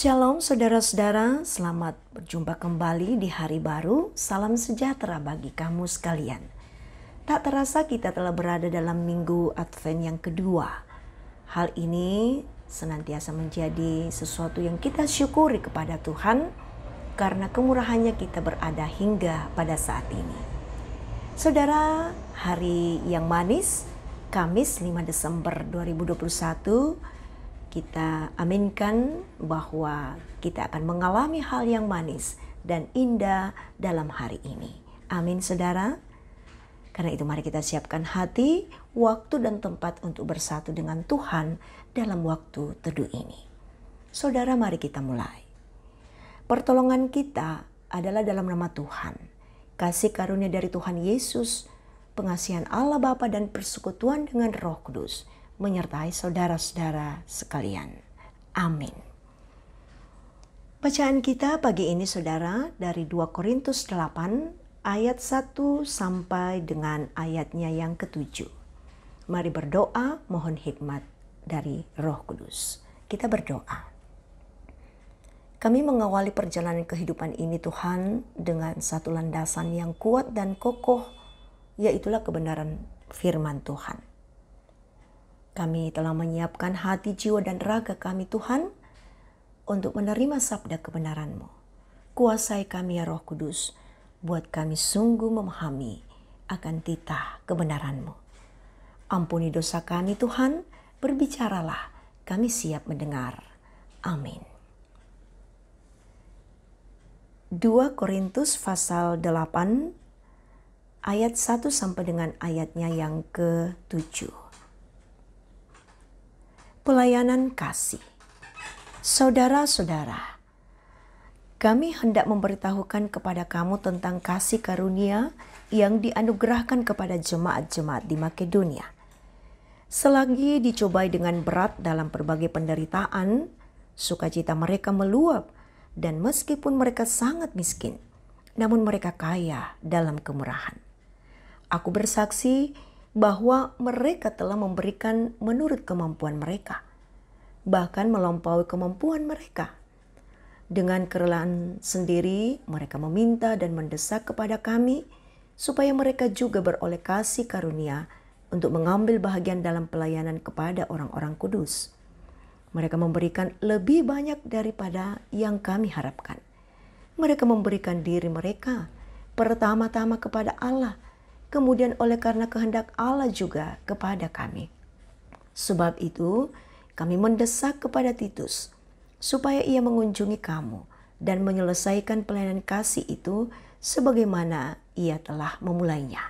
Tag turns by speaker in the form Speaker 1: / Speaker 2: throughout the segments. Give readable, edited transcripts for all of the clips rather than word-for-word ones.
Speaker 1: Shalom saudara-saudara, selamat berjumpa kembali di hari baru. Salam sejahtera bagi kamu sekalian. Tak terasa kita telah berada dalam minggu Advent yang kedua. Hal ini senantiasa menjadi sesuatu yang kita syukuri kepada Tuhan karena kemurahannya kita berada hingga pada saat ini. Saudara, hari yang manis, Kamis 5 Desember 2021, kita aminkan bahwa kita akan mengalami hal yang manis dan indah dalam hari ini. Amin saudara. Karena itu mari kita siapkan hati, waktu dan tempat untuk bersatu dengan Tuhan dalam waktu teduh ini. Saudara, mari kita mulai. Pertolongan kita adalah dalam nama Tuhan. Kasih karunia dari Tuhan Yesus, pengasihan Allah Bapa dan persekutuan dengan Roh Kudus menyertai saudara-saudara sekalian. Amin. Bacaan kita pagi ini saudara dari 2 Korintus 8 ayat 1 sampai dengan ayatnya yang ke-7. Mari berdoa mohon hikmat dari Roh Kudus. Kita berdoa. Kami mengawali perjalanan kehidupan ini Tuhan dengan satu landasan yang kuat dan kokoh, yaitulah kebenaran firman Tuhan. Kami telah menyiapkan hati, jiwa, dan raga kami Tuhan untuk menerima sabda kebenaran-Mu. Kuasai kami ya Roh Kudus, buat kami sungguh memahami akan titah kebenaran-Mu. Ampuni dosa kami Tuhan, berbicaralah, kami siap mendengar. Amin. 2 Korintus pasal 8 ayat 1 sampai dengan ayatnya yang ke-7. Pelayanan kasih. Saudara-saudara, kami hendak memberitahukan kepada kamu tentang kasih karunia yang dianugerahkan kepada jemaat-jemaat di Makedonia. Selagi dicobai dengan berat dalam berbagai penderitaan, sukacita mereka meluap, dan meskipun mereka sangat miskin, namun mereka kaya dalam kemurahan. Aku bersaksi bahwa mereka telah memberikan menurut kemampuan mereka, bahkan melampaui kemampuan mereka. Dengan kerelaan sendiri, mereka meminta dan mendesak kepada kami supaya mereka juga beroleh kasih karunia untuk mengambil bahagian dalam pelayanan kepada orang-orang kudus. Mereka memberikan lebih banyak daripada yang kami harapkan. Mereka memberikan diri mereka pertama-tama kepada Allah, kemudian oleh karena kehendak Allah juga kepada kami. Sebab itu, kami mendesak kepada Titus, supaya ia mengunjungi kamu dan menyelesaikan pelayanan kasih itu sebagaimana ia telah memulainya.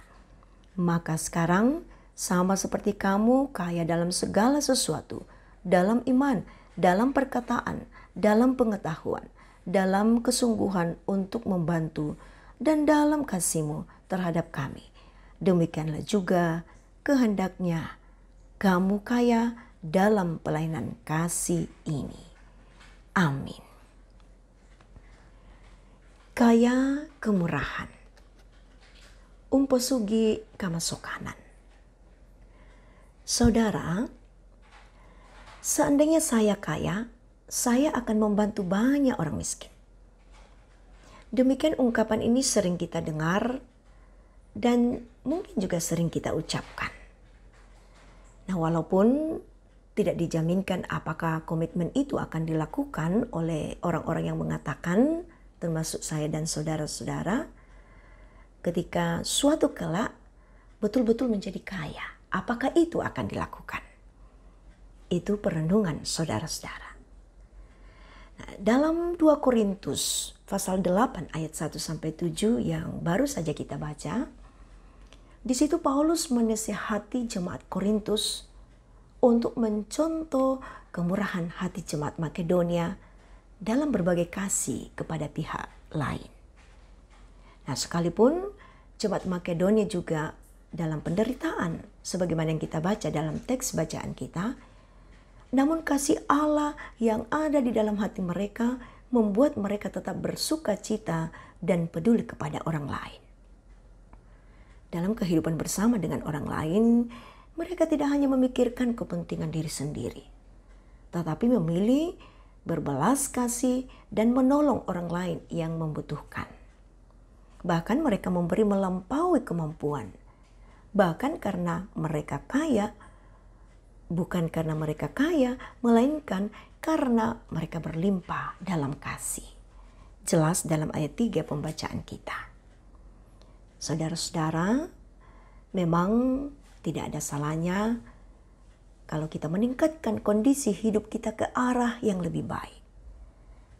Speaker 1: Maka sekarang, sama seperti kamu kaya dalam segala sesuatu, dalam iman, dalam perkataan, dalam pengetahuan, dalam kesungguhan untuk membantu, dan dalam kasih-Mu terhadap kami. Demikianlah juga kehendaknya kamu kaya dalam pelayanan kasih ini. Amin. Kaya kemurahan. Umposugi kamasokanan. Saudara, seandainya saya kaya, saya akan membantu banyak orang miskin. Demikian ungkapan ini sering kita dengar dan mungkin juga sering kita ucapkan. Nah, walaupun tidak dijaminkan apakah komitmen itu akan dilakukan oleh orang-orang yang mengatakan, termasuk saya dan saudara-saudara, ketika suatu kelak betul-betul menjadi kaya, apakah itu akan dilakukan? Itu perenungan saudara-saudara. Nah, dalam 2 Korintus pasal 8 ayat 1 sampai 7 yang baru saja kita baca, di situ Paulus menasihati jemaat Korintus untuk mencontoh kemurahan hati jemaat Makedonia dalam berbagai kasih kepada pihak lain. Nah, sekalipun jemaat Makedonia juga dalam penderitaan, sebagaimana yang kita baca dalam teks bacaan kita, namun kasih Allah yang ada di dalam hati mereka membuat mereka tetap bersuka cita dan peduli kepada orang lain. Dalam kehidupan bersama dengan orang lain, mereka tidak hanya memikirkan kepentingan diri sendiri, tetapi memilih berbelas kasih, dan menolong orang lain yang membutuhkan. Bahkan mereka memberi melampaui kemampuan. Bahkan karena mereka kaya, bukan karena mereka kaya, melainkan karena mereka berlimpah dalam kasih. Jelas dalam ayat 3 pembacaan kita. Saudara-saudara, memang tidak ada salahnya kalau kita meningkatkan kondisi hidup kita ke arah yang lebih baik.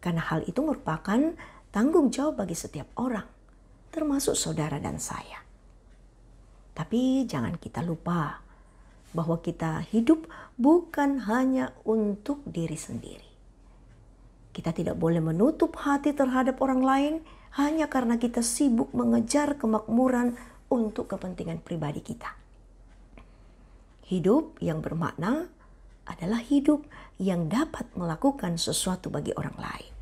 Speaker 1: Karena hal itu merupakan tanggung jawab bagi setiap orang, termasuk saudara dan saya. Tapi jangan kita lupa bahwa kita hidup bukan hanya untuk diri sendiri. Kita tidak boleh menutup hati terhadap orang lain hanya karena kita sibuk mengejar kemakmuran untuk kepentingan pribadi kita. Hidup yang bermakna adalah hidup yang dapat melakukan sesuatu bagi orang lain.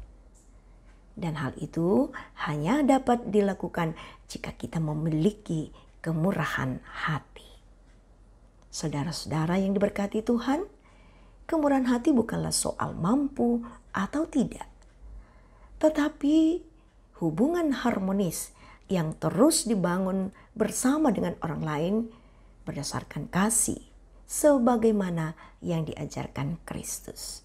Speaker 1: Dan hal itu hanya dapat dilakukan jika kita memiliki kemurahan hati. Saudara-saudara yang diberkati Tuhan, kemurahan hati bukanlah soal mampu atau tidak, tetapi hubungan harmonis yang terus dibangun bersama dengan orang lain berdasarkan kasih, sebagaimana yang diajarkan Kristus.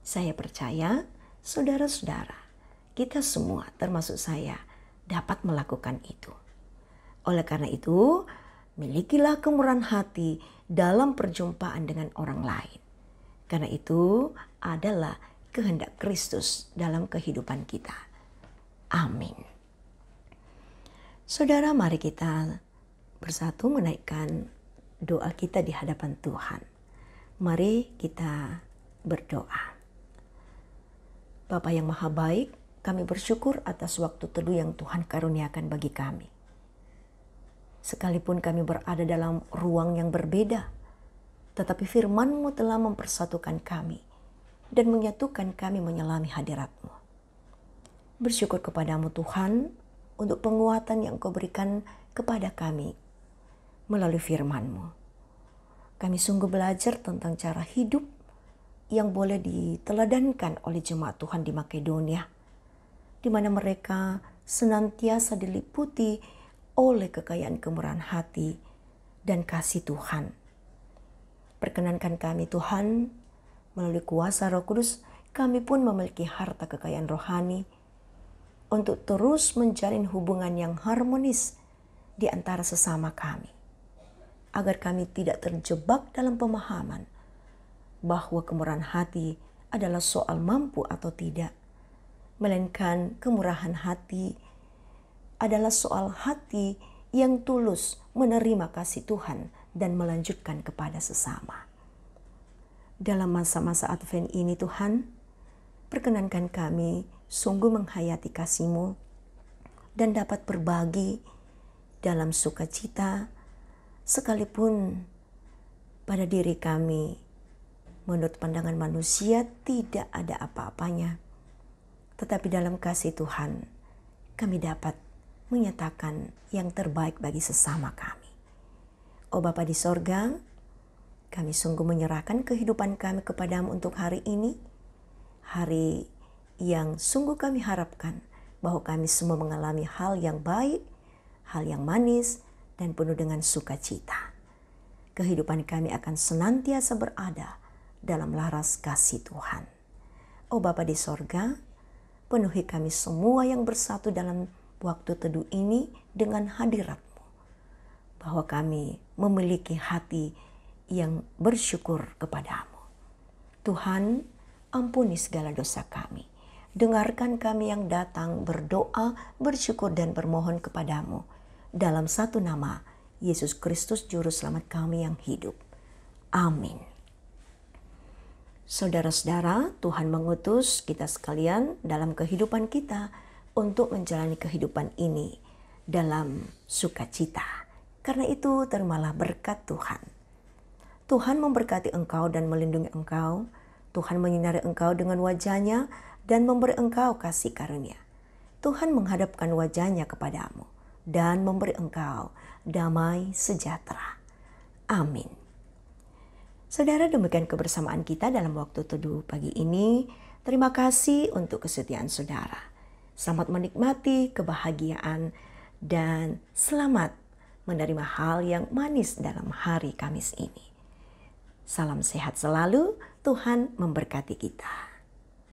Speaker 1: Saya percaya, saudara-saudara, kita semua termasuk saya dapat melakukan itu. Oleh karena itu, milikilah kemurahan hati dalam perjumpaan dengan orang lain. Karena itu adalah kehendak Kristus dalam kehidupan kita. Amin. Saudara, mari kita bersatu menaikkan doa kita di hadapan Tuhan. Mari kita berdoa. Bapa yang Maha Baik, kami bersyukur atas waktu teduh yang Tuhan karuniakan bagi kami. Sekalipun kami berada dalam ruang yang berbeda, tetapi firman-Mu telah mempersatukan kami dan menyatukan kami menyelami hadirat-Mu. Bersyukur kepadamu Tuhan untuk penguatan yang Kau berikan kepada kami melalui firman-Mu. Kami sungguh belajar tentang cara hidup yang boleh diteladankan oleh jemaat Tuhan di Makedonia, di mana mereka senantiasa diliputi oleh kekayaan kemurahan hati dan kasih Tuhan. Perkenankan kami Tuhan, melalui kuasa Roh Kudus, kami pun memiliki harta kekayaan rohani untuk terus menjalin hubungan yang harmonis di antara sesama kami, agar kami tidak terjebak dalam pemahaman bahwa kemurahan hati adalah soal mampu atau tidak, melainkan kemurahan hati adalah soal hati yang tulus menerima kasih Tuhan dan melanjutkan kepada sesama. Dalam masa-masa Advent ini Tuhan, perkenankan kami sungguh menghayati kasih-Mu dan dapat berbagi dalam sukacita, sekalipun pada diri kami menurut pandangan manusia tidak ada apa-apanya. Tetapi dalam kasih Tuhan, kami dapat menyatakan yang terbaik bagi sesama kami. Oh Bapa di sorga, kami sungguh menyerahkan kehidupan kami kepadamu untuk hari ini. Hari yang sungguh kami harapkan bahwa kami semua mengalami hal yang baik, hal yang manis, dan penuh dengan sukacita. Kehidupan kami akan senantiasa berada dalam laras kasih Tuhan. Oh Bapa di sorga, penuhi kami semua yang bersatu dalam waktu teduh ini dengan hadirat-Mu, bahwa kami memiliki hati yang bersyukur kepadamu. Tuhan, ampuni segala dosa kami. Dengarkan kami yang datang berdoa, bersyukur dan bermohon kepadamu. Dalam satu nama, Yesus Kristus Juru Selamat kami yang hidup. Amin. Saudara-saudara, Tuhan mengutus kita sekalian dalam kehidupan kita untuk menjalani kehidupan ini dalam sukacita. Karena itu terimalah berkat Tuhan. Tuhan memberkati engkau dan melindungi engkau. Tuhan menyinari engkau dengan wajah-Nya dan memberi engkau kasih karunia. Tuhan menghadapkan wajah-Nya kepadamu dan memberi engkau damai sejahtera. Amin. Saudara, demikian kebersamaan kita dalam waktu teduh pagi ini. Terima kasih untuk kesetiaan saudara. Selamat menikmati kebahagiaan dan selamat menerima hal yang manis dalam hari Kamis ini. Salam sehat selalu, Tuhan memberkati kita.